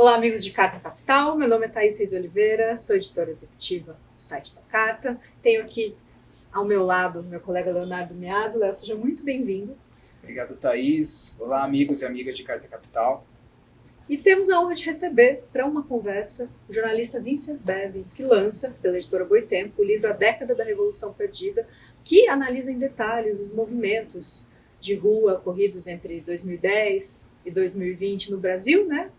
Olá, amigos de Carta Capital. Meu nome é Thaís Reis Oliveira, sou editora executiva do site da Carta. Tenho aqui ao meu lado meu colega Leonardo Miazzo. Léo, seja muito bem-vindo. Obrigado, Thaís. Olá, amigos e amigas de Carta Capital. E temos a honra de receber, para uma conversa, o jornalista Vincent Bevins, que lança, pela editora Boitempo, o livro A Década da Revolução Perdida, que analisa em detalhes os movimentos de rua ocorridos entre 2010 e 2020 no Brasil, né?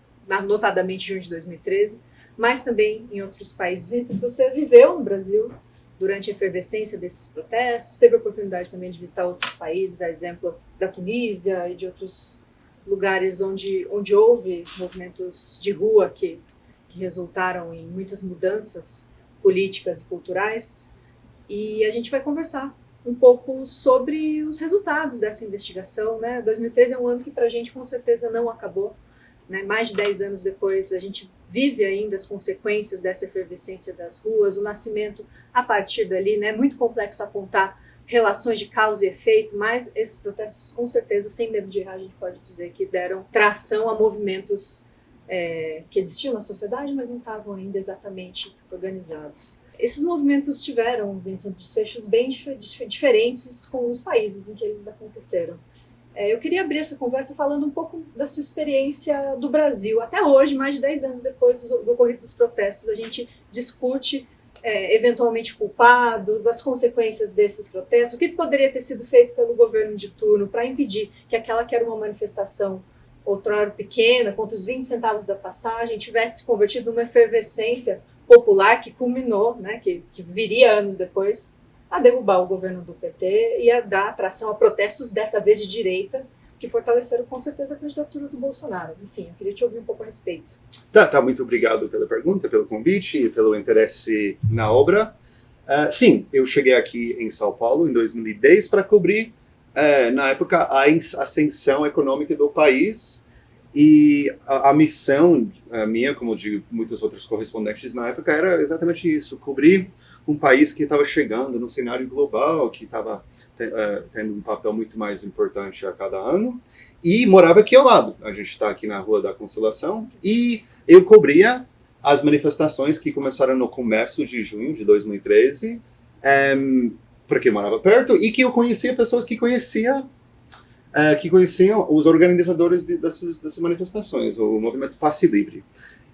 Notadamente junho de 2013, mas também em outros países. Vincent, você viveu no Brasil durante a efervescência desses protestos, teve a oportunidade também de visitar outros países, a exemplo da Tunísia e de outros lugares onde houve movimentos de rua que resultaram em muitas mudanças políticas e culturais. E a gente vai conversar um pouco sobre os resultados dessa investigação, né? 2013 é um ano que para a gente com certeza não acabou, né? Mais de 10 anos depois a gente vive ainda as consequências dessa efervescência das ruas, o nascimento a partir dali, né? Muito complexo apontar relações de causa e efeito, mas esses protestos com certeza, sem medo de errar, a gente pode dizer que deram tração a movimentos que existiam na sociedade, mas não estavam ainda exatamente organizados. Esses movimentos tiveram, Vincent, desfechos bem diferentes com os países em que eles aconteceram. Eu queria abrir essa conversa falando um pouco da sua experiência do Brasil. Até hoje, mais de 10 anos depois do ocorrido dos protestos, a gente discute eventualmente culpados, as consequências desses protestos, o que poderia ter sido feito pelo governo de turno para impedir que aquela que era uma manifestação outrora pequena, contra os 20 centavos da passagem, tivesse convertido numa efervescência popular que culminou, né, que viria anos depois, a derrubar o governo do PT e a dar atração a protestos, dessa vez de direita, que fortaleceram com certeza a candidatura do Bolsonaro. Enfim, eu queria te ouvir um pouco a respeito. Tá, muito obrigado pela pergunta, pelo convite e pelo interesse na obra. Sim, eu cheguei aqui em São Paulo em 2010 para cobrir, na época, a ascensão econômica do país, e a missão minha, como de muitos outros correspondentes na época, era exatamente isso, cobrir um país que estava chegando no cenário global, que estava tendo um papel muito mais importante a cada ano, e morava aqui ao lado. A gente está aqui na Rua da Consolação, e eu cobria as manifestações que começaram no começo de junho de 2013, porque eu morava perto, e que eu conhecia pessoas que conheciam os organizadores dessas manifestações, o movimento Passe Livre.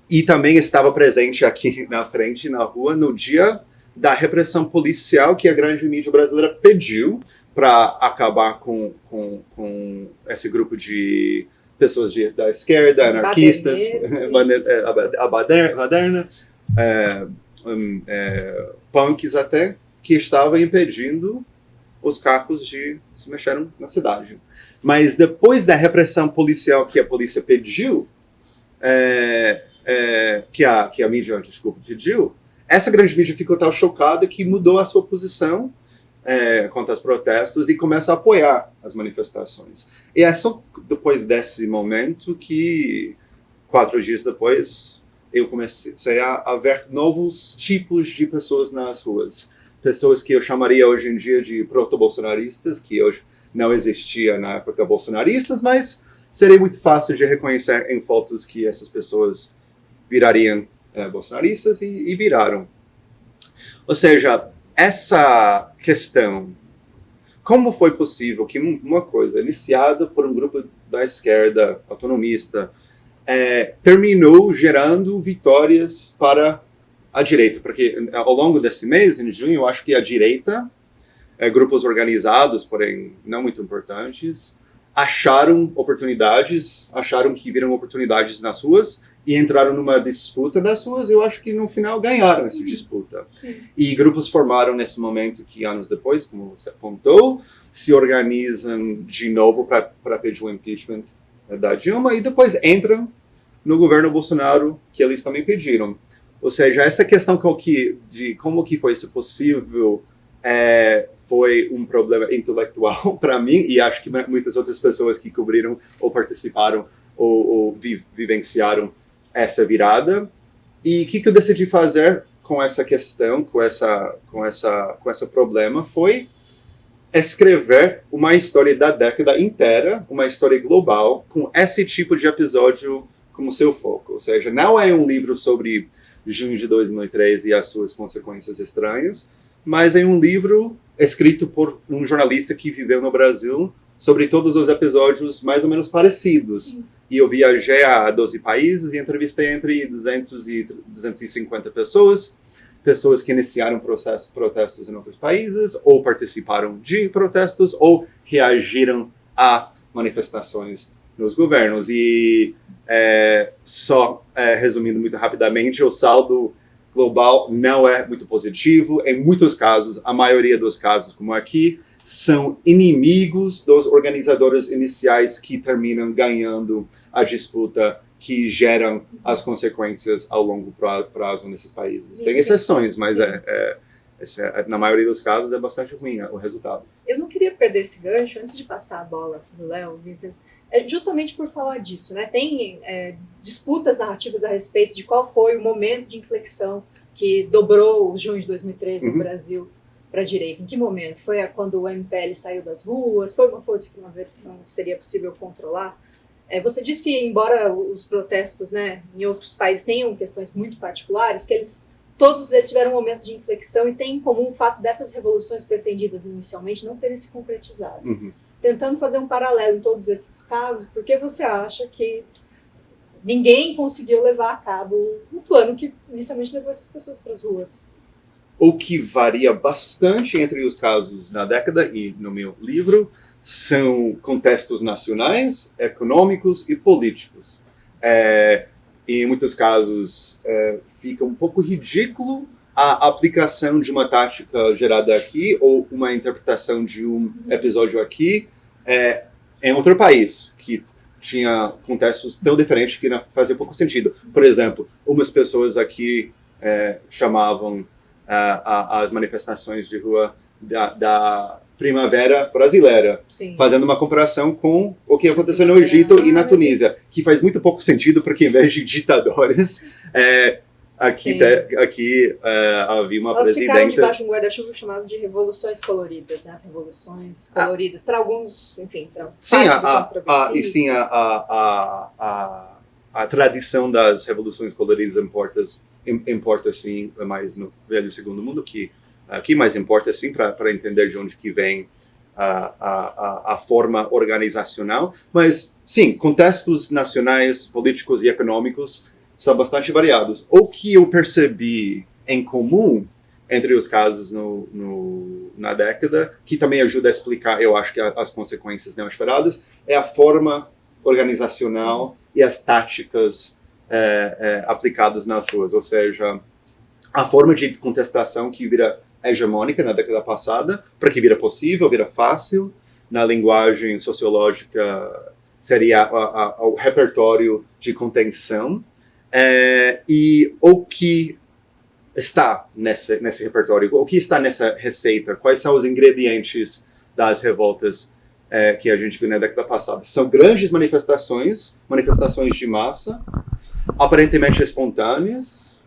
E também estava presente aqui na frente, na rua, no dia da repressão policial que a grande mídia brasileira pediu para acabar com esse grupo de pessoas da esquerda, anarquistas, a baderna, punks até, que estavam impedindo os carros de se mexerem na cidade. Mas depois da repressão policial que a polícia pediu, que a mídia, pediu, essa grande mídia ficou tão chocada que mudou a sua posição contra os protestos e começa a apoiar as manifestações. E é só depois desse momento que, 4 dias depois, eu comecei a ver novos tipos de pessoas nas ruas. Pessoas que eu chamaria hoje em dia de proto-bolsonaristas, que hoje não existia na época bolsonaristas, mas seria muito fácil de reconhecer em fotos que essas pessoas virariam bolsonaristas e viraram. Ou seja, essa questão, como foi possível que uma coisa iniciada por um grupo da esquerda autonomista terminou gerando vitórias para a direita? Porque ao longo desse mês, em junho, eu acho que a direita, grupos organizados, porém não muito importantes, acharam que viram oportunidades nas ruas e entraram numa disputa das ruas. Eu acho que no final ganharam essa disputa. Sim. E grupos formaram nesse momento que anos depois, como você apontou, se organizam de novo para pedir o impeachment da Dilma e depois entram no governo Bolsonaro, que eles também pediram. Ou seja, essa questão de como que foi isso possível foi um problema intelectual para mim, e acho que muitas outras pessoas que cobriram ou participaram ou vivenciaram essa virada. E o que eu decidi fazer com essa questão, com esse problema, foi escrever uma história da década inteira, uma história global, com esse tipo de episódio como seu foco. Ou seja, não é um livro sobre junho de 2013 e as suas consequências estranhas, mas é um livro escrito por um jornalista que viveu no Brasil sobre todos os episódios mais ou menos parecidos. Sim. E eu viajei a 12 países e entrevistei entre 200 e 250 pessoas que iniciaram protestos em outros países, ou participaram de protestos, ou reagiram a manifestações nos governos. E resumindo muito rapidamente, o saldo global não é muito positivo. Em muitos casos, a maioria dos casos, como aqui, são inimigos dos organizadores iniciais que terminam ganhando a disputa que geram as consequências ao longo prazo nesses países. Tem exceções, mas na maioria dos casos é bastante ruim o resultado. Eu não queria perder esse gancho, antes de passar a bola para o Léo, Vincent, justamente por falar disso, né? Tem disputas narrativas a respeito de qual foi o momento de inflexão que dobrou o junho de 2013 no Brasil para a direita. Em que momento? Foi quando o MPL saiu das ruas? Foi uma força que não seria possível controlar? Você disse que, embora os protestos, né, em outros países tenham questões muito particulares, que todos eles tiveram um momento de inflexão e tem em comum o fato dessas revoluções pretendidas inicialmente não terem se concretizado. Tentando fazer um paralelo em todos esses casos, por que você acha que ninguém conseguiu levar a cabo o plano que inicialmente levou essas pessoas para as ruas? O que varia bastante entre os casos na década e no meu livro são contextos nacionais, econômicos e políticos. Em muitos casos, fica um pouco ridículo a aplicação de uma tática gerada aqui ou uma interpretação de um episódio aqui em outro país, que tinha contextos tão diferentes que não fazia pouco sentido. Por exemplo, umas pessoas aqui chamavam as manifestações de rua da primavera brasileira, Sim. Fazendo uma comparação com o que aconteceu no Egito e na Tunísia, que faz muito pouco sentido, porque em vez de ditadores, aqui havia uma Elas presidenta... ficaram debaixo de um guarda-chuva chamado de revoluções coloridas, né? As revoluções coloridas, para alguns, enfim, para parte do campo progressista. A tradição das revoluções coloridas importa sim, mais no velho segundo mundo, que aqui mais importa sim para entender de onde que vem a forma organizacional, mas sim, contextos nacionais, políticos e econômicos são bastante variados. O que eu percebi em comum entre os casos na década, que também ajuda a explicar, eu acho que as consequências não esperadas, é a forma organizacional e as táticas aplicadas nas ruas, ou seja, a forma de contestação que vira hegemônica na década passada, para que vira possível, vira fácil, na linguagem sociológica seria o repertório de contenção, e o que está nesse repertório, o que está nessa receita, quais são os ingredientes das revoltas que a gente viu na década passada. São grandes manifestações de massa, aparentemente espontâneas,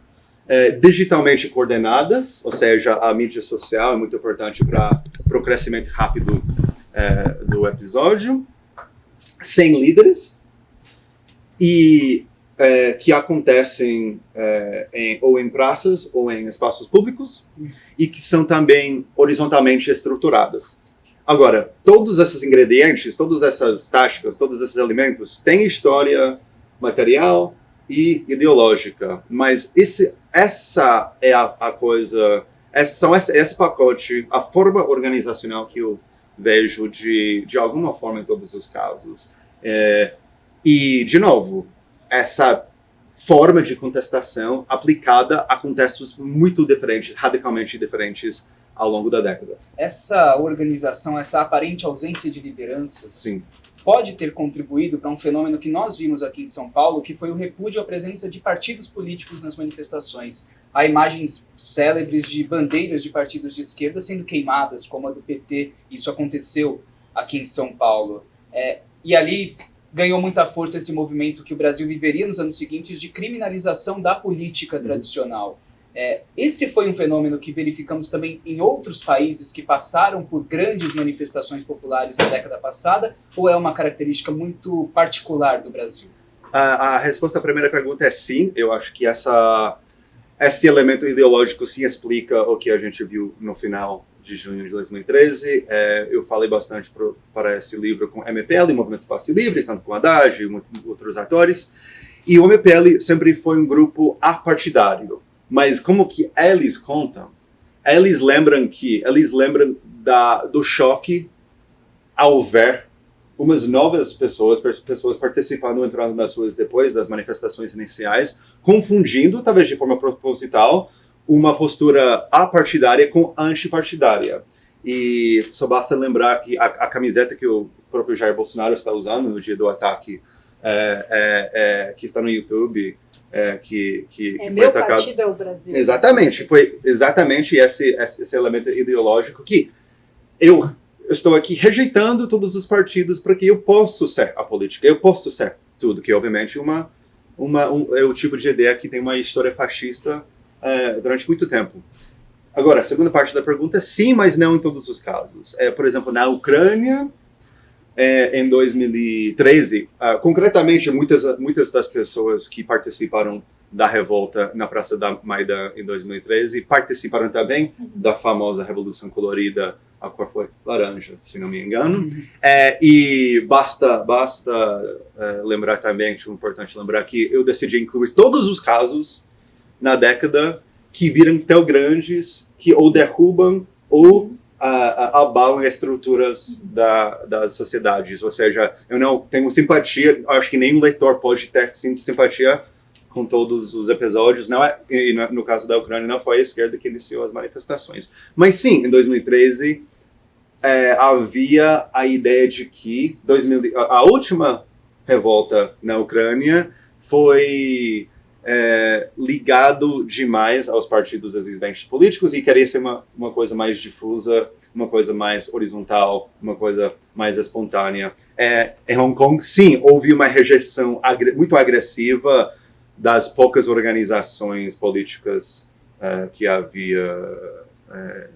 digitalmente coordenadas, ou seja, a mídia social é muito importante para o crescimento rápido do episódio, sem líderes, e que acontecem ou em praças ou em espaços públicos, e que são também horizontalmente estruturadas. Agora, todos esses ingredientes, todas essas táticas, todos esses elementos têm história material e ideológica, mas essa é a coisa, esse pacote, a forma organizacional que eu vejo de alguma forma em todos os casos. E, de novo, essa forma de contestação aplicada a contextos muito diferentes, radicalmente diferentes ao longo da década. Essa organização, essa aparente ausência de lideranças, Sim. Pode ter contribuído para um fenômeno que nós vimos aqui em São Paulo, que foi o repúdio à presença de partidos políticos nas manifestações. Há imagens célebres de bandeiras de partidos de esquerda sendo queimadas, como a do PT. Isso aconteceu aqui em São Paulo. E ali ganhou muita força esse movimento que o Brasil viveria nos anos seguintes de criminalização da política tradicional. Esse foi um fenômeno que verificamos também em outros países que passaram por grandes manifestações populares na década passada, ou é uma característica muito particular do Brasil? A resposta à primeira pergunta é sim. Eu acho que esse elemento ideológico sim explica o que a gente viu no final de junho de 2013. Eu falei bastante para esse livro com MPL, Movimento Passe Livre, tanto com Haddad e outros atores. E o MPL sempre foi um grupo apartidário. Mas como que eles contam? Eles lembram do choque ao ver umas novas pessoas participando, entrando nas ruas depois das manifestações iniciais, confundindo, talvez de forma proposital, uma postura apartidária com antipartidária. E só basta lembrar que a camiseta que o próprio Jair Bolsonaro está usando no dia do ataque, que está no YouTube, que foi meu atacado. partido é o Brasil. Exatamente, foi exatamente esse elemento ideológico que eu estou aqui rejeitando todos os partidos porque eu posso ser a política, eu posso ser tudo, que obviamente é o tipo de ideia que tem uma história fascista durante muito tempo. Agora, a segunda parte da pergunta, sim, mas não em todos os casos. Por exemplo, na Ucrânia, em 2013, concretamente, muitas das pessoas que participaram da revolta na Praça da Maidan em 2013 participaram também da famosa Revolução Colorida, a cor foi laranja, se não me engano. E basta lembrar também, acho importante lembrar que eu decidi incluir todos os casos na década que viram tão grandes que ou derrubam ou abalam estruturas das sociedades. Ou seja, eu não tenho simpatia, acho que nenhum leitor pode ter simpatia com todos os episódios. E no caso da Ucrânia, não foi a esquerda que iniciou as manifestações. Mas sim, em 2013, havia a ideia de que a última revolta na Ucrânia foi ligado demais aos partidos existentes políticos e queria ser uma coisa mais difusa, uma coisa mais horizontal, uma coisa mais espontânea. Em Hong Kong, sim, houve uma rejeição muito agressiva das poucas organizações políticas que havia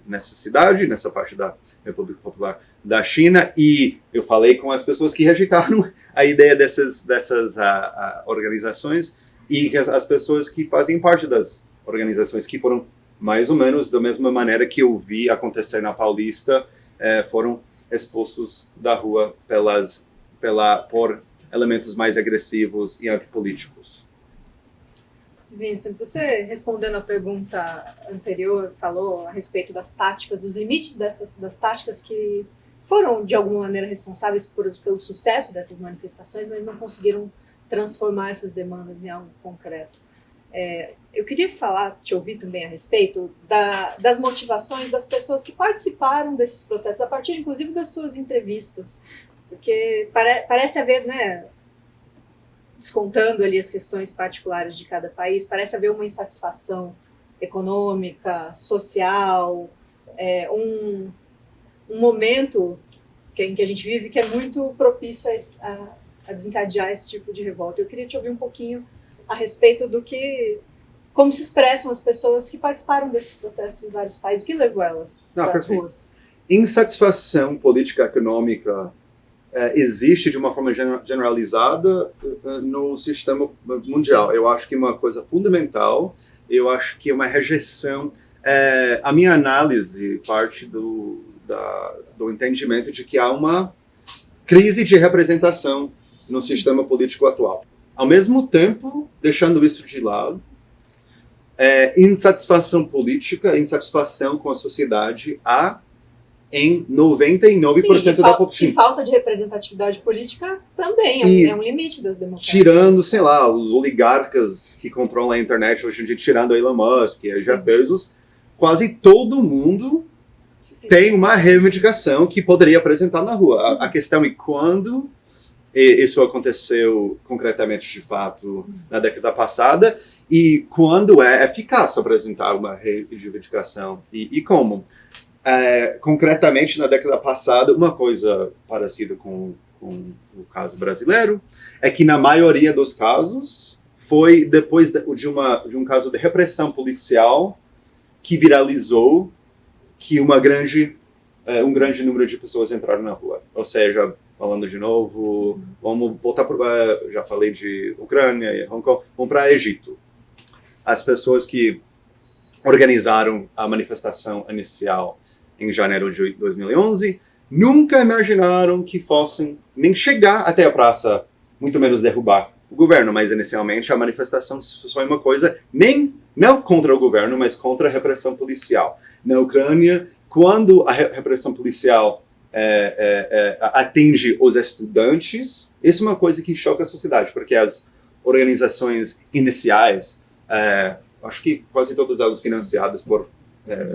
nessa cidade, nessa parte da República Popular da China, e eu falei com as pessoas que rejeitaram a ideia dessas organizações e as pessoas que fazem parte das organizações, que foram mais ou menos da mesma maneira que eu vi acontecer na Paulista, foram expulsos da rua por elementos mais agressivos e antipolíticos. Vincent, você respondendo a pergunta anterior, falou a respeito das táticas, dos limites das táticas que foram, de alguma maneira, responsáveis pelo sucesso dessas manifestações, mas não conseguiram transformar essas demandas em algo concreto. Eu queria te ouvir também a respeito das motivações das pessoas que participaram desses protestos, a partir, inclusive, das suas entrevistas, porque parece haver, descontando ali as questões particulares de cada país, parece haver uma insatisfação econômica, social, um momento em que a gente vive que é muito propício a desencadear esse tipo de revolta. Eu queria te ouvir um pouquinho a respeito como se expressam as pessoas que participaram desses protestos em vários países, o que levou elas para as ruas. Insatisfação política econômica existe de uma forma generalizada no sistema mundial. Eu acho que é uma coisa fundamental, eu acho que é uma rejeição. A minha análise parte do entendimento de que há uma crise de representação no sistema político atual. Ao mesmo tempo, deixando isso de lado, insatisfação política, insatisfação com a sociedade há em 99% da população. E falta de representatividade política também é um limite das democracias. Tirando, sei lá, os oligarcas que controlam a internet hoje em dia, tirando Elon Musk e Jeff Bezos, quase todo mundo tem uma reivindicação que poderia apresentar na rua. A questão é quando isso aconteceu concretamente, de fato, na década passada, e quando é eficaz apresentar uma reivindicação e como. Concretamente, na década passada, uma coisa parecida com o caso brasileiro é que, na maioria dos casos, foi depois de um caso de repressão policial que viralizou que um grande número de pessoas entraram na rua. Ou seja, falando de novo, vamos voltar para, já falei de Ucrânia e Hong Kong, vamos para Egito. As pessoas que organizaram a manifestação inicial em janeiro de 2011 nunca imaginaram que fossem nem chegar até a praça, muito menos derrubar o governo, mas inicialmente a manifestação foi uma coisa não contra o governo, mas contra a repressão policial. Na Ucrânia, quando a repressão policial atinge os estudantes, isso é uma coisa que choca a sociedade, porque as organizações iniciais, acho que quase todas elas financiadas por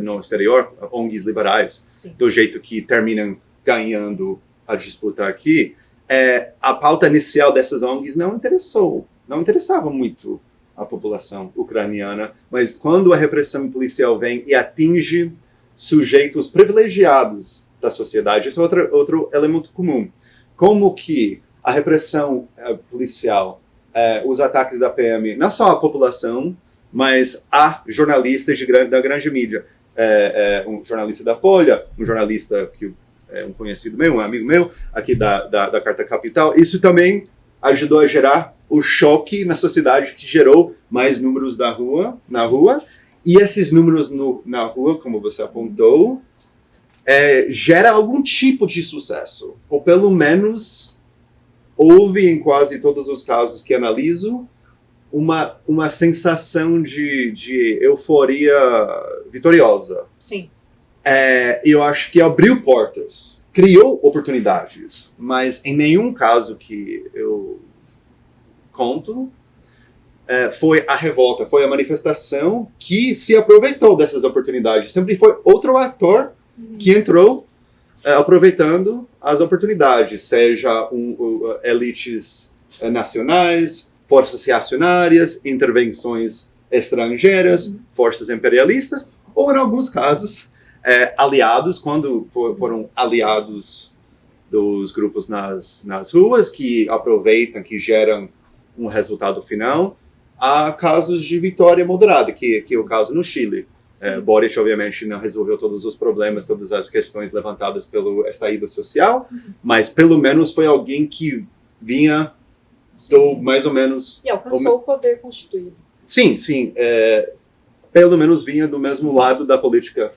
no exterior, ONGs liberais, sim, do jeito que terminam ganhando a disputa aqui, a pauta inicial dessas ONGs não interessava muito a população ucraniana, mas quando a repressão policial vem e atinge sujeitos privilegiados da sociedade, isso é outro elemento comum. Como que a repressão policial, os ataques da PM, não só a população, mas há jornalistas da grande mídia. Um jornalista da Folha, um jornalista que é um conhecido meu, um amigo meu, aqui da Carta Capital. Isso também ajudou a gerar o choque na sociedade, que gerou mais números na rua. E esses números na rua, como você apontou, gera algum tipo de sucesso. Ou pelo menos houve, em quase todos os casos que analiso, uma sensação de euforia vitoriosa. Sim. Eu acho que abriu portas, criou oportunidades, mas em nenhum caso que eu conto foi a revolta, foi a manifestação que se aproveitou dessas oportunidades. Sempre foi outro ator que entrou aproveitando as oportunidades, seja elites nacionais, forças reacionárias, intervenções estrangeiras, forças imperialistas, ou em alguns casos, aliados, quando foram aliados dos grupos nas ruas, que aproveitam, que geram um resultado final. Há casos de vitória moderada, que é o caso no Chile. Boric, obviamente, não resolveu todos os problemas, todas as questões levantadas pelo estallido social, mas pelo menos foi alguém que vinha mais ou menos... E alcançou o poder constituído. Sim. Pelo menos vinha do mesmo lado da política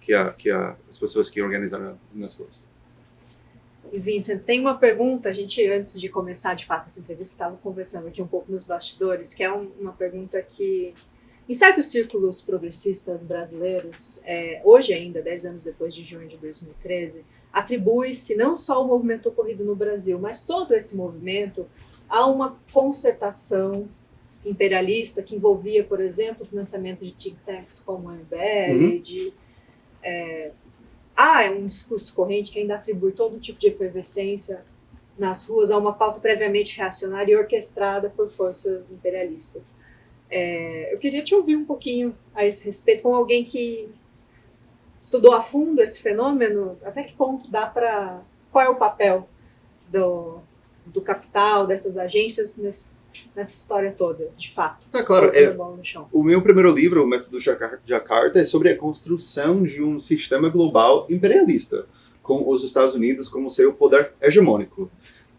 que as pessoas que organizaram nas ruas. E Vincent, tem uma pergunta, a gente antes de começar de fato essa entrevista estava conversando aqui um pouco nos bastidores, que é uma pergunta que em certos círculos progressistas brasileiros, hoje ainda, 10 anos depois de junho de 2013, atribui-se não só o movimento ocorrido no Brasil, mas todo esse movimento a uma concertação imperialista que envolvia, por exemplo, o financiamento de think tanks como a MBL, há um discurso corrente que ainda atribui todo tipo de efervescência nas ruas a uma pauta previamente reacionária e orquestrada por forças imperialistas. Eu queria te ouvir um pouquinho a esse respeito, como alguém que estudou a fundo esse fenômeno, até que ponto dá para... Qual é o papel do capital, dessas agências nessa história toda, de fato? Claro, o meu primeiro livro, O Método Jakarta, é sobre a construção de um sistema global imperialista, com os Estados Unidos como seu poder hegemônico.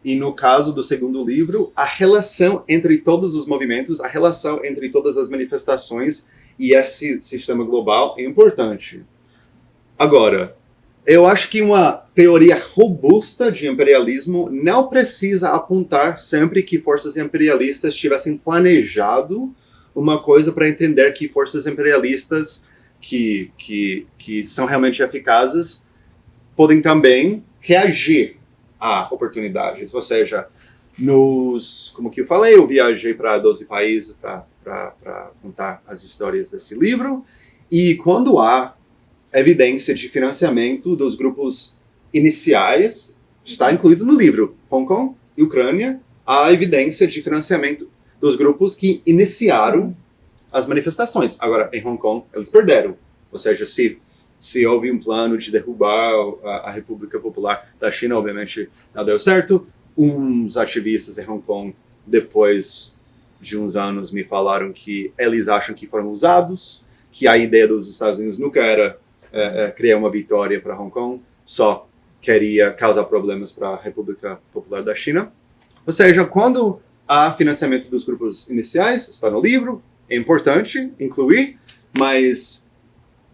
E no caso do segundo livro, a relação entre todos os movimentos, a relação entre todas as manifestações e esse sistema global é importante. Agora, eu acho que uma teoria robusta de imperialismo não precisa apontar sempre que forças imperialistas tivessem planejado uma coisa para entender que forças imperialistas que são realmente eficazes podem também reagir a oportunidades. Ou seja, como que eu falei, eu viajei para 12 países para contar as histórias desse livro, e quando há evidência de financiamento dos grupos iniciais, está incluído no livro, Hong Kong e Ucrânia, há evidência de financiamento dos grupos que iniciaram as manifestações. Agora, em Hong Kong, eles perderam. Ou seja, se houve um plano de derrubar a República Popular da China, obviamente não deu certo. Uns ativistas em Hong Kong, depois de uns anos, me falaram que eles acham que foram usados, que a ideia dos Estados Unidos nunca era criar uma vitória para Hong Kong, só queria causar problemas para a República Popular da China. Ou seja, quando há financiamento dos grupos iniciais, está no livro, é importante incluir, mas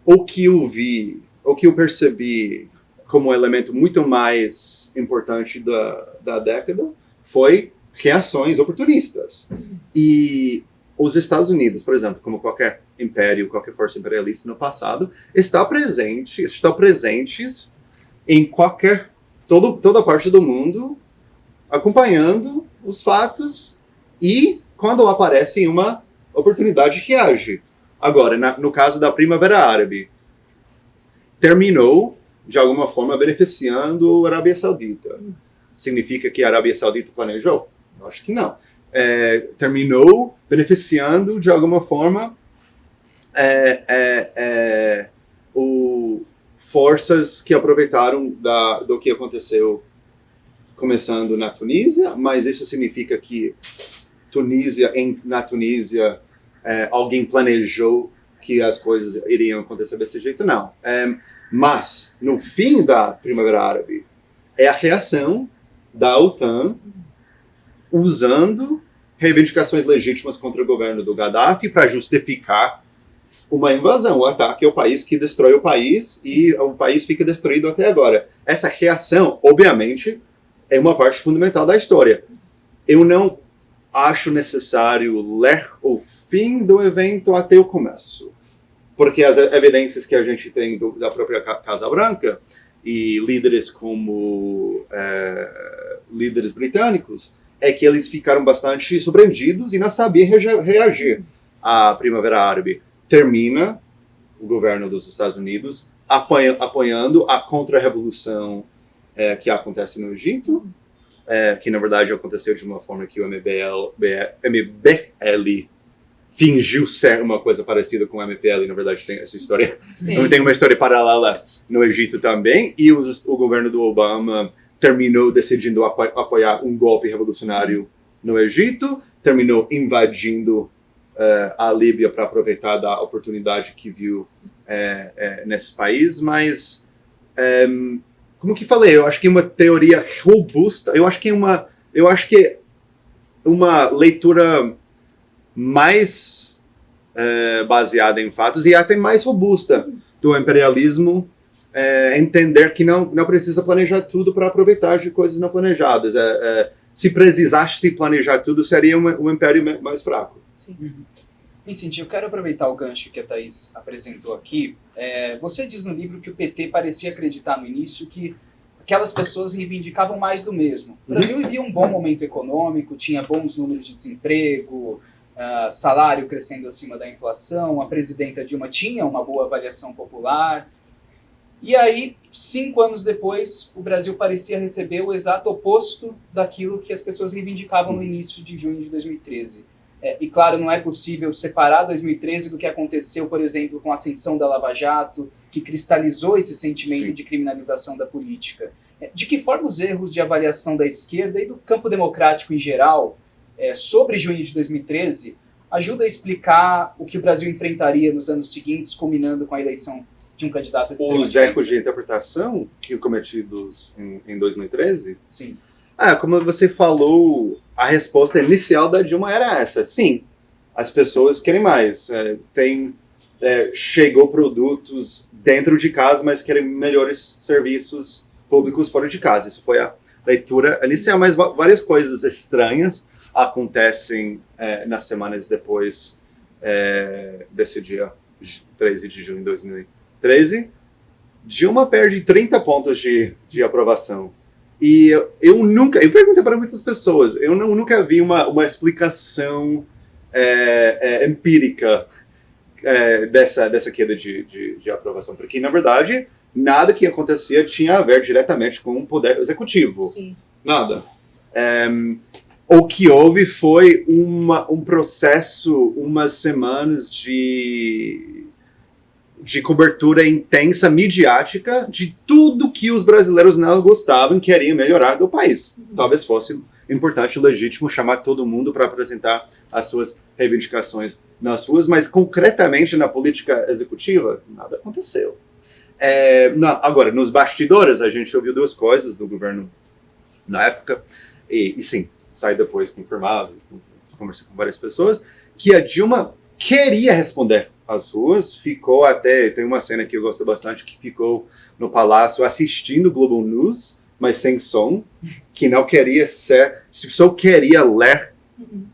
o que eu percebi como elemento muito mais importante da década foi reações oportunistas. E os Estados Unidos, por exemplo, como qualquer império, qualquer força imperialista no passado, estão presentes em toda parte do mundo, acompanhando os fatos e, quando aparece uma oportunidade, reage. Agora, no caso da Primavera Árabe, terminou, de alguma forma, beneficiando a Arábia Saudita. Significa que a Arábia Saudita planejou? Eu acho que não. Terminou beneficiando, de alguma forma, forças que aproveitaram do que aconteceu começando na Tunísia, mas isso significa que na Tunísia alguém planejou que as coisas iriam acontecer desse jeito? Não. Mas, no fim da Primavera Árabe, é a reação da OTAN usando reivindicações legítimas contra o governo do Gaddafi para justificar uma invasão, o ataque ao país que destrói o país e o país fica destruído até agora. Essa reação, obviamente, é uma parte fundamental da história. Eu não acho necessário ler o fim do evento até o começo, porque as evidências que a gente tem da própria Casa Branca e líderes como líderes britânicos é que eles ficaram bastante surpreendidos e não sabiam reagir à Primavera Árabe. Termina o governo dos Estados Unidos apoiando a contra-revolução que acontece no Egito, que na verdade aconteceu de uma forma que o MBL fingiu ser uma coisa parecida com o MPL, e na verdade tem essa história. Tem uma história paralela no Egito também, e o governo do Obama terminou decidindo apoiar um golpe revolucionário no Egito, terminou invadindo a Líbia para aproveitar da oportunidade que viu nesse país, mas como que falei, eu acho que uma teoria robusta, eu acho que uma leitura mais baseada em fatos e até mais robusta do imperialismo, entender que não precisa planejar tudo para aproveitar de coisas não planejadas. Se precisasse planejar tudo, seria um império mais fraco. Sim. Vincent, eu quero aproveitar o gancho que a Thaís apresentou aqui. Você diz no livro que o PT parecia acreditar no início que aquelas pessoas reivindicavam mais do mesmo. O Brasil vivia um bom momento econômico, tinha bons números de desemprego, salário crescendo acima da inflação, a presidenta Dilma tinha uma boa avaliação popular. E aí, 5 anos depois, o Brasil parecia receber o exato oposto daquilo que as pessoas reivindicavam no início de junho de 2013. E claro, não é possível separar 2013 do que aconteceu, por exemplo, com a ascensão da Lava Jato, que cristalizou esse sentimento de criminalização da política. De que forma os erros de avaliação da esquerda e do campo democrático em geral sobre junho de 2013 ajudam a explicar o que o Brasil enfrentaria nos anos seguintes, culminando com a eleição de um candidato de extrema Os erros de interpretação que cometidos em 2013? Sim. Como você falou, a resposta inicial da Dilma era essa. Sim, as pessoas querem mais. Chegou produtos dentro de casa, mas querem melhores serviços públicos fora de casa. Isso foi a leitura inicial, mas várias coisas estranhas acontecem nas semanas depois desse dia 13 de junho de 2013. Dilma perde 30 pontos de aprovação. E eu perguntei para muitas pessoas, eu nunca vi uma explicação empírica dessa queda de aprovação, porque, na verdade, nada que acontecia tinha a ver diretamente com o poder executivo. Sim. Nada. O que houve foi um processo, umas semanas de cobertura intensa, midiática, de tudo que os brasileiros não gostavam e queriam melhorar do país. Talvez fosse importante e legítimo chamar todo mundo para apresentar as suas reivindicações nas ruas, mas concretamente na política executiva, nada aconteceu. Agora, nos bastidores, a gente ouviu duas coisas do governo na época, e sim, sai depois confirmado, conversei com várias pessoas, que a Dilma queria responder às ruas, ficou até, tem uma cena que eu gosto bastante, que ficou no palácio assistindo Globo News, mas sem som, que não queria só queria ler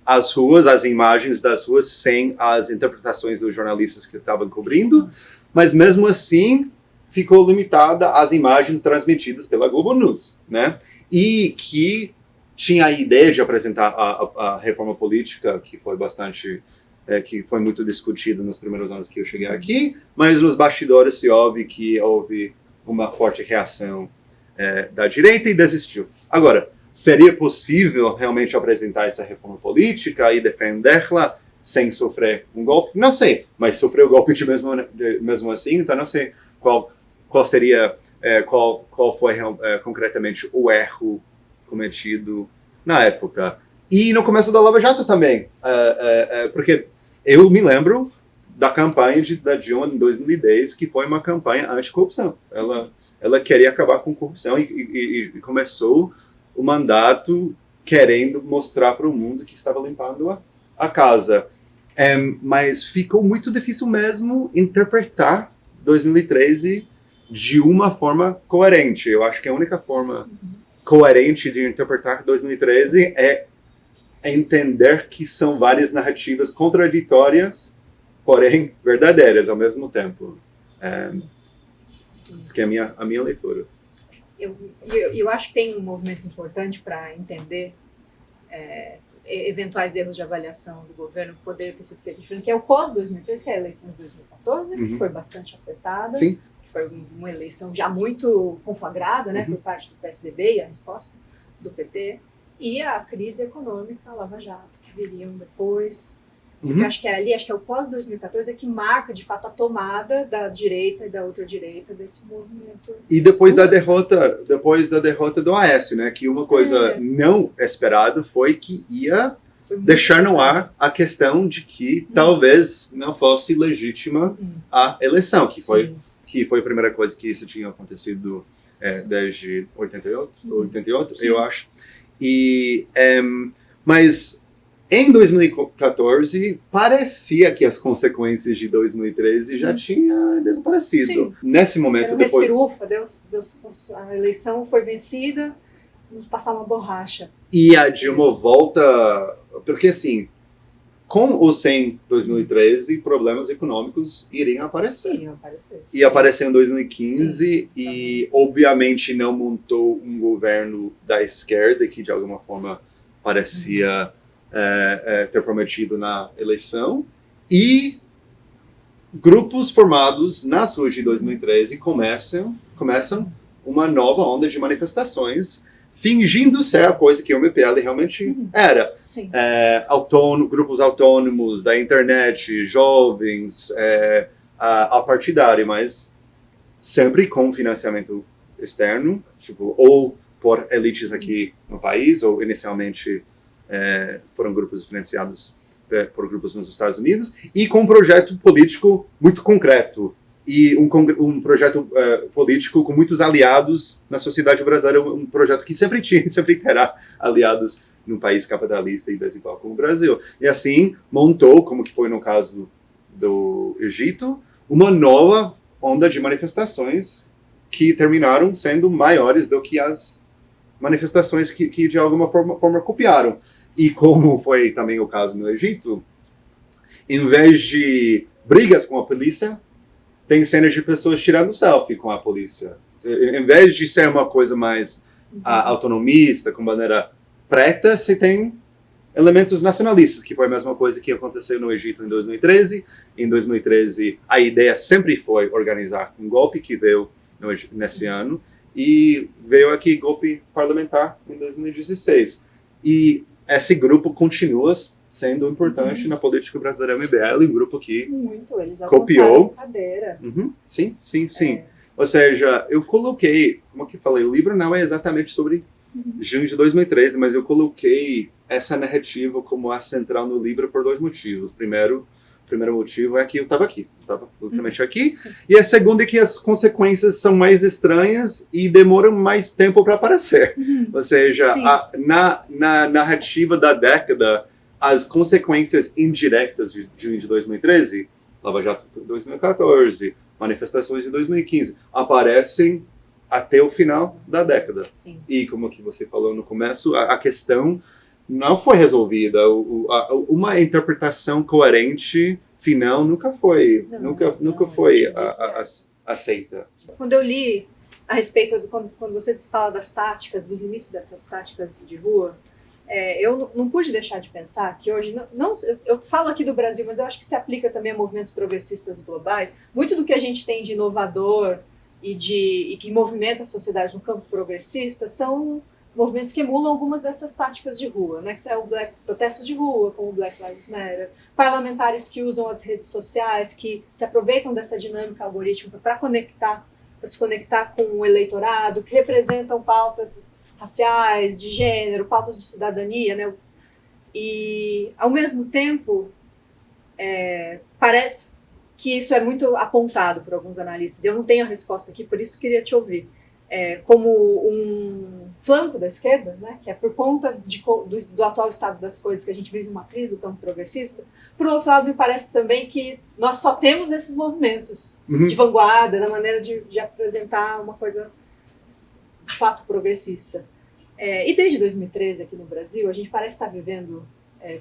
as ruas, as imagens das ruas, sem as interpretações dos jornalistas que estavam cobrindo, mas mesmo assim ficou limitada às imagens transmitidas pela Globo News, né? E que tinha a ideia de apresentar a reforma política, que foi que foi muito discutido nos primeiros anos que eu cheguei aqui, mas nos bastidores se ouve que houve uma forte reação da direita e desistiu. Agora, seria possível realmente apresentar essa reforma política e defendê-la sem sofrer um golpe? Não sei, mas sofreu o golpe mesmo assim, então não sei qual seria, qual foi concretamente o erro cometido na época. E no começo da Lava Jato também, porque eu me lembro da campanha da Dilma em 2010, que foi uma campanha anticorrupção. Ela queria acabar com corrupção e começou o mandato querendo mostrar para o mundo que estava limpando a casa. Mas ficou muito difícil mesmo interpretar 2013 de uma forma coerente. Eu acho que a única forma coerente de interpretar 2013 é entender que são várias narrativas contraditórias, porém verdadeiras ao mesmo tempo. Isso que é a minha leitura. Eu acho que tem um movimento importante para entender eventuais erros de avaliação do governo que poderiam ter sido feitos diferente, que é o pós-2013, que é a eleição de 2014, né, que foi bastante apertada. Sim. Que foi uma eleição já muito conflagrada, né, por parte do PSDB e a resposta do PT, e a crise econômica, a Lava Jato, que viriam depois. Eu acho que é o pós-2014 que marca, de fato, a tomada da direita e da ultradireita desse movimento. E depois da derrota do Aécio, né, que uma coisa não esperada foi que ia deixar no ar a questão de que talvez não fosse legítima a eleição, que foi a primeira coisa que isso tinha acontecido desde 88, eu acho. Mas em 2014, parecia que as consequências de 2013 já tinham desaparecido. Sim. Nesse momento, a eleição foi vencida, vamos passar uma borracha. E a Dilma volta, porque assim, com ou sem 2013, problemas econômicos iriam aparecer. E apareceu em 2015 e obviamente não montou um governo da esquerda que de alguma forma parecia ter prometido na eleição, e grupos formados nas ruas de 2013 começam uma nova onda de manifestações, fingindo ser a coisa que o MPL realmente era. Grupos autônomos da internet, jovens, apartidário, mas sempre com financiamento externo, ou por elites aqui no país, ou inicialmente foram grupos financiados por grupos nos Estados Unidos, e com um projeto político muito concreto, e um projeto político com muitos aliados na sociedade brasileira, um projeto que sempre tinha e sempre terá aliados num país capitalista e desigual como o Brasil. E assim montou, como que foi no caso do Egito, uma nova onda de manifestações que terminaram sendo maiores do que as manifestações que de alguma forma copiaram. E como foi também o caso no Egito, em vez de brigas com a polícia, tem cenas de pessoas tirando selfie com a polícia. Em vez de ser uma coisa mais autonomista, com bandeira preta, você tem elementos nacionalistas, que foi a mesma coisa que aconteceu no Egito em 2013. Em 2013, a ideia sempre foi organizar um golpe, que veio nesse ano, e veio aqui golpe parlamentar em 2016. E esse grupo continua sendo importante na política brasileira MBL, um grupo que eles copiou cadeiras. Sim. Ou seja, eu coloquei, como que falei, o livro não é exatamente sobre junho de 2013, mas eu coloquei essa narrativa como a central no livro por dois motivos. Primeiro, primeiro motivo é que eu estava literalmente aqui. Sim. E a segunda é que as consequências são mais estranhas e demoram mais tempo para aparecer. Ou seja, na narrativa da década, as consequências indiretas de 2013, Lava Jato de 2014, manifestações de 2015, aparecem até o final da década. Sim. E como que você falou no começo, a questão não foi resolvida. Uma interpretação coerente final nunca foi aceita. Quando eu li a respeito quando você fala das táticas, dos limites dessas táticas de rua, eu não pude deixar de pensar que hoje, eu falo aqui do Brasil, mas eu acho que se aplica também a movimentos progressistas globais. Muito do que a gente tem de inovador e que movimenta a sociedade no campo progressista são movimentos que emulam algumas dessas táticas de rua, né? Que são protestos de rua, como o Black Lives Matter, parlamentares que usam as redes sociais, que se aproveitam dessa dinâmica algorítmica para se conectar com o eleitorado, que representam pautas raciais, de gênero, pautas de cidadania, né? E, ao mesmo tempo, parece que isso é muito apontado por alguns analistas. Eu não tenho a resposta aqui, por isso queria te ouvir. Como um flanco da esquerda, né, que é por conta do atual estado das coisas que a gente vive uma crise do campo progressista. Por outro lado, me parece também que nós só temos esses movimentos de vanguarda, na maneira de apresentar uma coisa de fato progressista. E desde 2013 aqui no Brasil, a gente parece estar vivendo,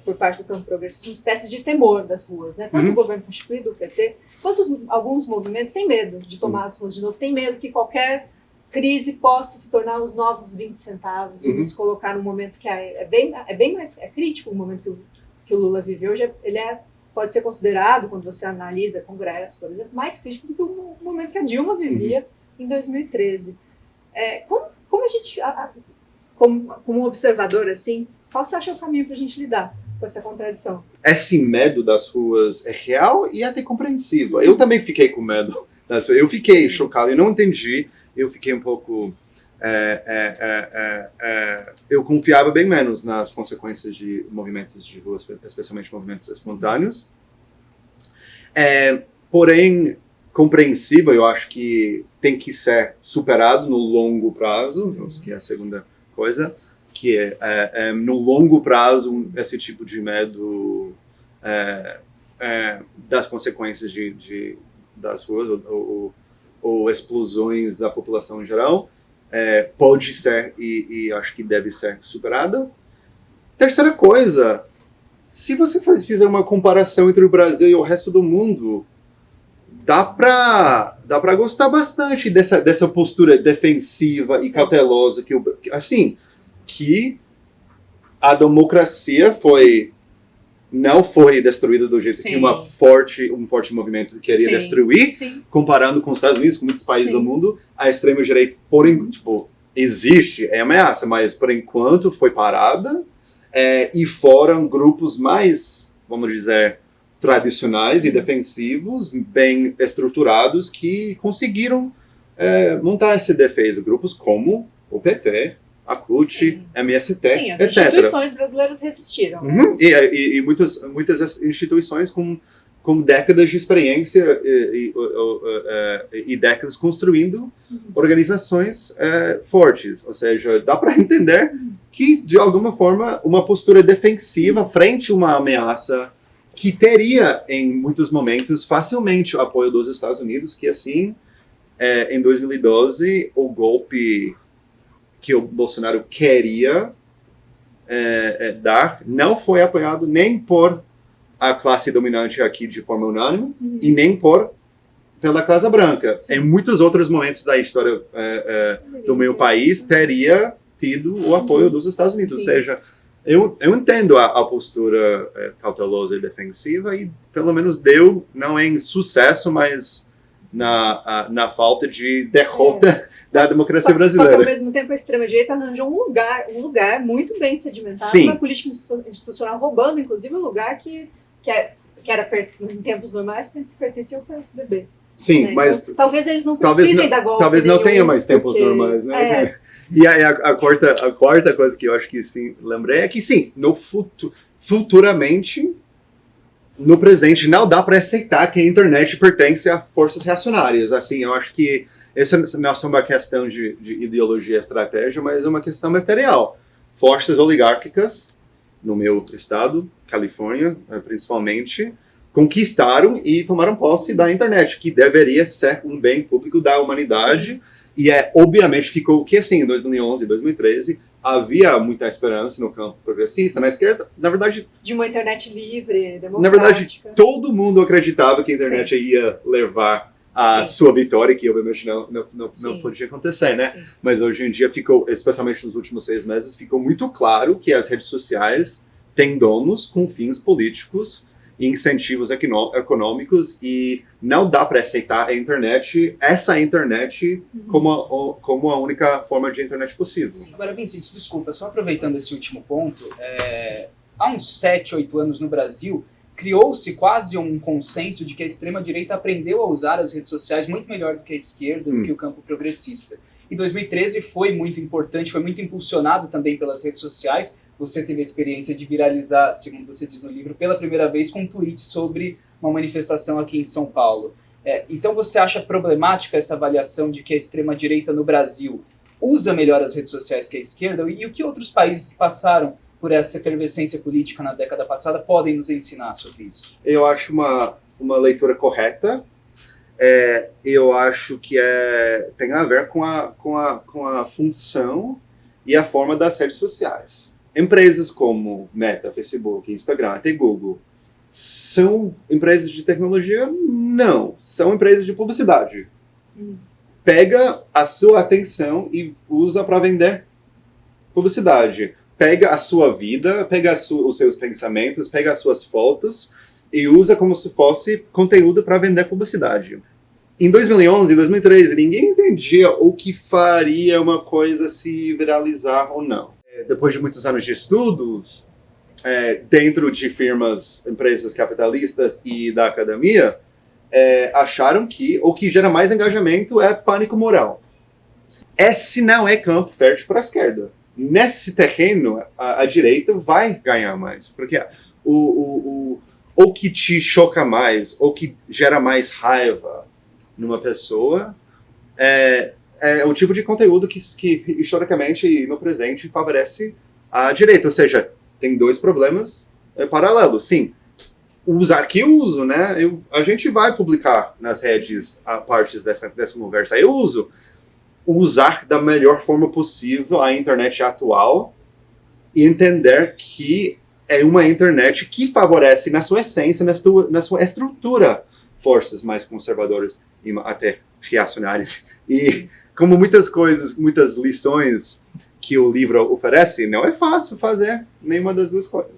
por parte do campo progressista, uma espécie de temor das ruas, né? Tanto o governo constituído, o PT, quanto alguns movimentos têm medo de tomar as ruas de novo, têm medo que qualquer crise possa se tornar os novos 20 centavos e nos colocar num momento que é bem mais crítico. O momento que o Lula viveu, ele pode ser considerado, quando você analisa Congresso, por exemplo, mais crítico do que o momento que a Dilma vivia em 2013. Como a gente, como um observador assim, qual você acha o caminho para a gente lidar com essa contradição? Esse medo das ruas é real e até compreensível. Eu também fiquei com medo. Eu fiquei chocado, eu não entendi. Eu fiquei um pouco... eu confiava bem menos nas consequências de movimentos de rua, especialmente movimentos espontâneos. Porém, compreensível, eu acho que tem que ser superado no longo prazo, que é a segunda coisa, que no longo prazo, esse tipo de medo das consequências das ruas ou explosões da população em geral, pode ser e acho que deve ser superada. Terceira coisa, se você fizer uma comparação entre o Brasil e o resto do mundo, dá pra gostar bastante dessa postura defensiva e cautelosa que a democracia não foi destruída do jeito que um forte movimento queria destruir, comparando com os Estados Unidos, com muitos países do mundo. A extrema-direita, existe, é ameaça, mas por enquanto foi parada, e foram grupos mais, vamos dizer, tradicionais e defensivos, bem estruturados, que conseguiram montar essa defesa. Grupos como o PT, a CUT, MST, etc. As instituições brasileiras resistiram. E muitas instituições com décadas de experiência e décadas construindo organizações fortes. Ou seja, dá para entender que, de alguma forma, uma postura defensiva frente a uma ameaça que teria, em muitos momentos, facilmente o apoio dos Estados Unidos, que, assim, em 2012, o golpe que o Bolsonaro queria dar não foi apoiado nem por a classe dominante aqui de forma unânime e nem pela Casa Branca. Em muitos outros momentos da história do meu país, teria tido o apoio dos Estados Unidos. Ou seja, eu entendo a postura cautelosa e defensiva e pelo menos deu, não em sucesso, mas na falta de derrota da democracia brasileira. Só que, ao mesmo tempo, a extrema-direita arranjou um lugar muito bem sedimentado na política institucional, roubando, inclusive, um lugar que era, em tempos normais, que pertencia ao PSDB. Sim, né? Mas... Então, talvez eles não precisem dar golpe. Talvez não tenha mais tempos normais, né? E aí, a quarta coisa que eu acho que sim, lembrei, é que sim, futuramente no presente não dá para aceitar que a internet pertence a forças reacionárias. Assim, eu acho que essa não é uma questão de ideologia e estratégia, mas é uma questão material. Forças oligárquicas, no meu estado, Califórnia, principalmente, conquistaram e tomaram posse da internet, que deveria ser um bem público da humanidade. Sim. E obviamente ficou que assim, em 2011 e 2013, havia muita esperança no campo progressista, na esquerda, na verdade... De uma internet livre, democrática. Na verdade, todo mundo acreditava que a internet ia levar a sua vitória, que obviamente não podia acontecer, né? Sim. Mas hoje em dia ficou, especialmente nos últimos 6 meses, ficou muito claro que as redes sociais têm donos com fins políticos e incentivos econômicos, e não dá para aceitar essa internet como a única forma de internet possível. Sim. Agora, Vincent, desculpa, só aproveitando esse último ponto, há uns 7, 8 anos no Brasil, criou-se quase um consenso de que a extrema-direita aprendeu a usar as redes sociais muito melhor do que a esquerda, do que o campo progressista. E 2013 foi muito importante, foi muito impulsionado também pelas redes sociais. Você teve a experiência de viralizar, segundo você diz no livro, pela primeira vez com um tweet sobre uma manifestação aqui em São Paulo. Então você acha problemática essa avaliação de que a extrema-direita no Brasil usa melhor as redes sociais que a esquerda? E o que outros países que passaram por essa efervescência política na década passada podem nos ensinar sobre isso? Eu acho uma leitura correta. Eu acho que tem a ver com a função e a forma das redes sociais. Empresas como Meta, Facebook, Instagram, até Google, são empresas de tecnologia? Não. São empresas de publicidade. Pega a sua atenção e usa para vender publicidade. Pega a sua vida, pega os seus pensamentos, pega as suas fotos e usa como se fosse conteúdo para vender publicidade. Em 2011 e 2013, ninguém entendia o que faria uma coisa se viralizar ou não. Depois de muitos anos de estudos, dentro de empresas capitalistas e da academia, acharam que o que gera mais engajamento é pânico moral. Esse não é campo fértil para a esquerda. Nesse terreno, a direita vai ganhar mais. Porque o que te choca mais, ou que gera mais raiva numa pessoa, é o tipo de conteúdo que historicamente e no presente favorece a direita. Ou seja, tem 2 problemas paralelos. Sim, usar que eu uso, né? A gente vai publicar nas redes partes dessa conversa. Eu uso. Usar da melhor forma possível a internet atual e entender que é uma internet que favorece na sua essência, na sua estrutura, forças mais conservadoras e até reacionárias. E como muitas lições que o livro oferece, não é fácil fazer nenhuma das 2 coisas.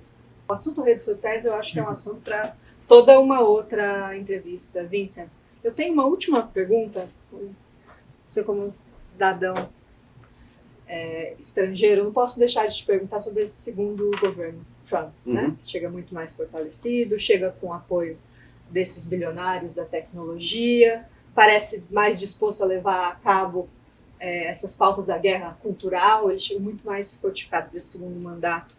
O assunto redes sociais eu acho que é um assunto para toda uma outra entrevista. Vincent, eu tenho uma última pergunta. Você como cidadão estrangeiro, eu não posso deixar de te perguntar sobre esse segundo governo Trump, né? Chega muito mais fortalecido, chega com apoio desses bilionários da tecnologia, parece mais disposto a levar a cabo essas pautas da guerra cultural, ele chega muito mais fortificado para esse segundo mandato.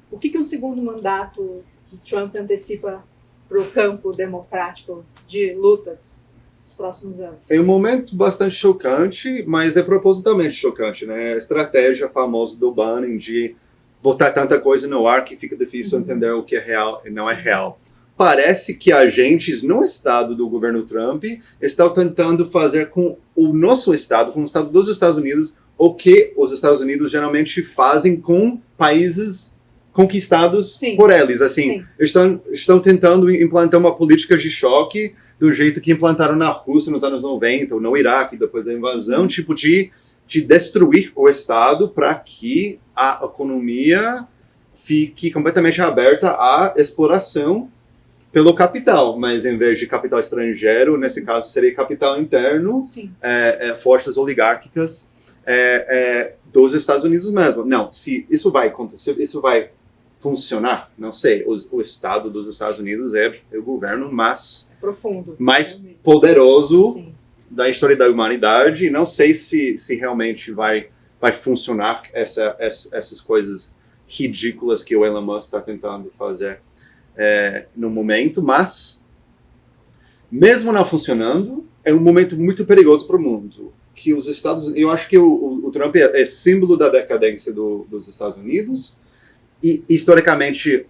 O que um segundo mandato de Trump antecipa para o campo democrático de lutas nos próximos anos? É um momento bastante chocante, mas é propositalmente chocante, né? A estratégia famosa do Bannon de botar tanta coisa no ar que fica difícil entender o que é real e não é real. Parece que agentes no estado do governo Trump estão tentando fazer com o nosso estado, com o estado dos Estados Unidos, o que os Estados Unidos geralmente fazem com países conquistados por eles. Assim, estão tentando implantar uma política de choque do jeito que implantaram na Rússia nos anos 90, ou no Iraque, depois da invasão, tipo de destruir o Estado para que a economia fique completamente aberta à exploração pelo capital, mas em vez de capital estrangeiro, nesse caso seria capital interno, forças oligárquicas dos Estados Unidos mesmo. Não, se isso vai acontecer, isso vai funcionar, não sei. O Estado dos Estados Unidos é o governo mais profundo, mais poderoso da história da humanidade. Não sei se realmente vai funcionar essas coisas ridículas que o Elon Musk está tentando fazer no momento, mas mesmo não funcionando, é um momento muito perigoso para o mundo. Que os Estados, eu acho que o Trump é símbolo da decadência dos Estados Unidos, e historicamente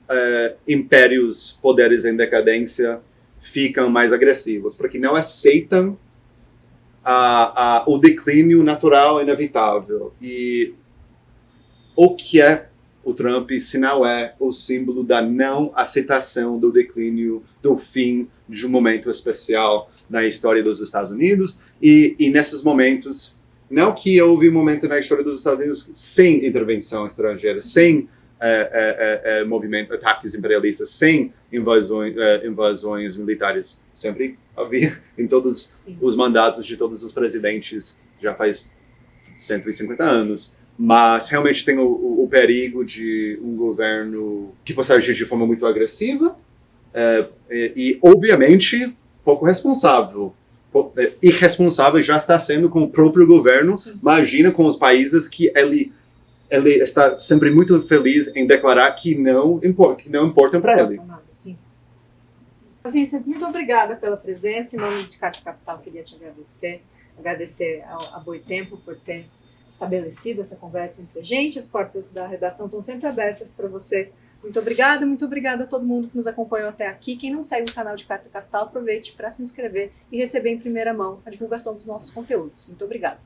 impérios, poderes em decadência ficam mais agressivos, porque não aceitam o declínio natural inevitável. E o que é o Trump, se não é o símbolo da não aceitação do declínio, do fim de um momento especial na história dos Estados Unidos, e nesses momentos, não que houve um momento na história dos Estados Unidos sem intervenção estrangeira, sem ataques imperialistas, sem invasões militares. Sempre havia em todos os mandatos de todos os presidentes, já faz 150 anos. Mas realmente tem o perigo de um governo que possa agir de forma muito agressiva e, obviamente, pouco responsável. Irresponsável já está sendo com o próprio governo. Sim. Imagina com os países que ele está sempre muito feliz em declarar que não importam para ele. Sim. Vincent, muito obrigada pela presença. Em nome de Carta Capital, queria te agradecer a Boitempo por ter estabelecido essa conversa entre a gente. As portas da redação estão sempre abertas para você. Muito obrigada a todo mundo que nos acompanhou até aqui. Quem não segue o canal de Carta Capital, aproveite para se inscrever e receber em primeira mão a divulgação dos nossos conteúdos. Muito obrigada.